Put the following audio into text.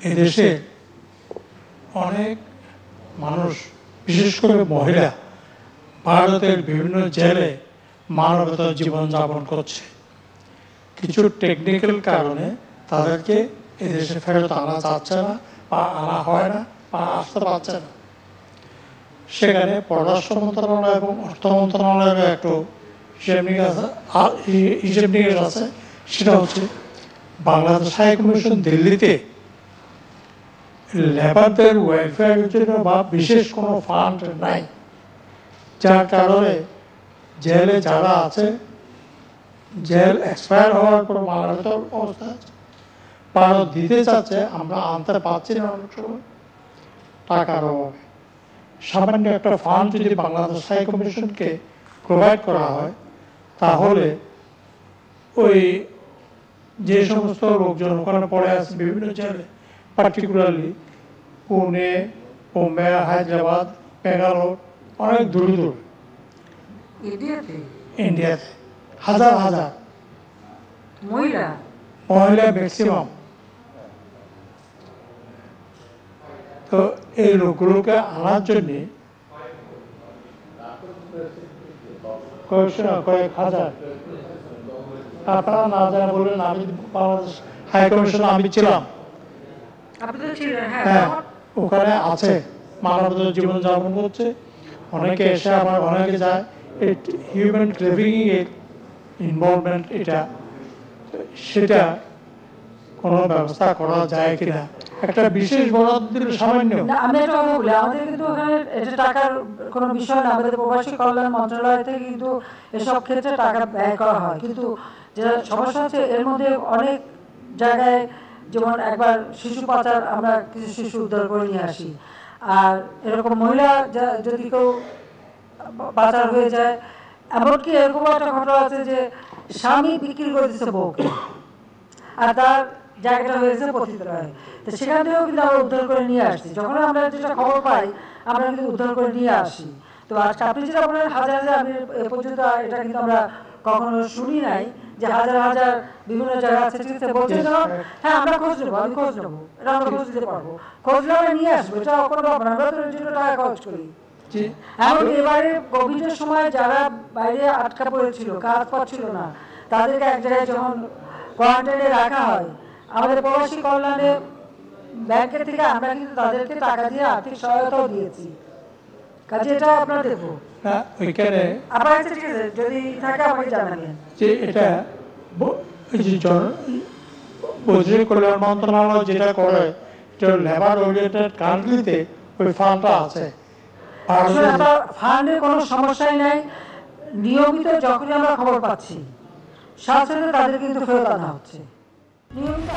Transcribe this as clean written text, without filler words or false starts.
এদেশে অনেক মানুষ, বিশেষ করে মহিলা, ভারতের বিভিন্ন জেলে মানবতার জীবনযাপন করছে। কিছু টেকনিক্যাল কারণে তাদেরকে এদেশে ফেরত আনা যাচ্ছে না, বা আনা হয় না, বা আসতে পারছে না। সেখানে পররাষ্ট্র মন্ত্রণালয় এবং অর্থ মন্ত্রণালয়ের একটু হিসেব নিকেশ আছে। সেটা হচ্ছে বাংলাদেশ হাই কমিশন দিল্লিতে লেবারদের ওয়েলফেয়ারের জন্য বা বিশেষ কোনো ফান্ড নাই, যার কারণে জেলে যারা আছে, জেল এক্সপায়ার হওয়ার পর মারাত্মক অবস্থা আছে, ভারত দিতে চাচ্ছে, আমরা আনতে পারছি না অনেক সময় টাকার অভাবে। সামান্য একটা ফান্ড যদি বাংলাদেশ হাই কমিশনকে প্রোভাইড করা হয়, তাহলে ওই যে সমস্ত লোকজন ওখানে পড়ে আছে বিভিন্ন জেলে, পার্টিকুলারলি পুনে, বোম্বে, হায়দ্রাবাদ, বেঙ্গালোর, অনেক দূরে দূরে ইন্ডিয়াতে হাজার হাজার মহিলা ম্যাক্সিমাম। তো এই লোকগুলোকে আনার জন্যে কয়েক হাজার, আপনারা না জানা বললেন, আমি বাংলাদেশ হাই কমিশন আমি ছিলাম, হ্যাঁ, ওখানে আছে, মানবতার জীবনযাপন করছে। অনেকে এসে আবার অনেকে যায়। হিউম্যান ট্রাফিকিং এর ইনভলভমেন্ট এটা, সেটা কোনো ব্যবস্থা করা যায় কিনা, একটা বিশেষ বরাদ্দ দিলে সামান্য। আমি একটা কথা বলি, আমাদের কিন্তু ওখানে এটা টাকার কোনো বিষয় না। আমাদের প্রবাসী কল্যাণ মন্ত্রণালয় থেকে কিন্তু এসব ক্ষেত্রে টাকা ব্যয় করা হয়, কিন্তু যেটা সমস্যা হচ্ছে এর মধ্যে অনেক জায়গায়, যেমন একবার শিশু পাচার, আমরা কিছু শিশু উদ্ধার করে নিয়ে আসি, আর এরকম মহিলা যদি কেউ পাচার হয়ে যায়, এমনকি এরকম একটা ঘটনা আছে যে স্বামী বিক্রি করে দিচ্ছে বউকে, আর তার জায়গাটা হয়েছে পতিতালয়ে। তো সেখান থেকেও কিন্তু আমরা উদ্ধার করে নিয়ে আসছি। যখন আমরা যেটা খবর পাই, আমরা কিন্তু উদ্ধার করে নিয়ে আসি। তো আজকে আপনি যেটা বলেন হাজার হাজার, আমি এ পর্যন্ত এটা কিন্তু আমরা কখনো শুনি নাই যে হাজার হাজার বিভিন্ন জায়গা আছে। ঠিক আছে, বলছেন যখন, হ্যাঁ আমরা খোঁজ নেবো, আমি খোঁজ নেবো, এটা আমরা খোঁজ দিতে পারবো, খোঁজ নিয়ে আমরা নিয়ে আসবো, এটা কোনো ব্যাপার না। আমরা তো এর জন্য টাকা খরচ করি। এমনকি এবারে কোভিডের সময় যারা বাইরে আটকা পড়েছিল, কাজ পাচ্ছিল না, তাদেরকে এক জায়গায় যখন কোয়ারেন্টাইনে রাখা হয়, আমাদের প্রবাসী কল্যাণে ব্যাংকের থেকে আমরা কিন্তু তাদেরকে টাকা দিয়ে আর্থিক সহায়তাও দিয়েছি। কাজে এটা আপনারা দেখবো, ওইখানে আপনার কাছে ঠিক আছে, যদি থাকে আমাকে জানাবেন। যে এটা বৈদেশিক কল্যাণ মন্ত্রণালয় যেটা করে, লেবার ওরিয়েন্টেড কান্ট্রিতে ওই ফান্ডটা আছে। ফান্ডের কোনো সমস্যাই নাই, নিয়মিত যখনই আমরা খবর পাচ্ছি সাথে সাথে তাদের কিন্তু ফেরত আনা হচ্ছে নিয়মিত।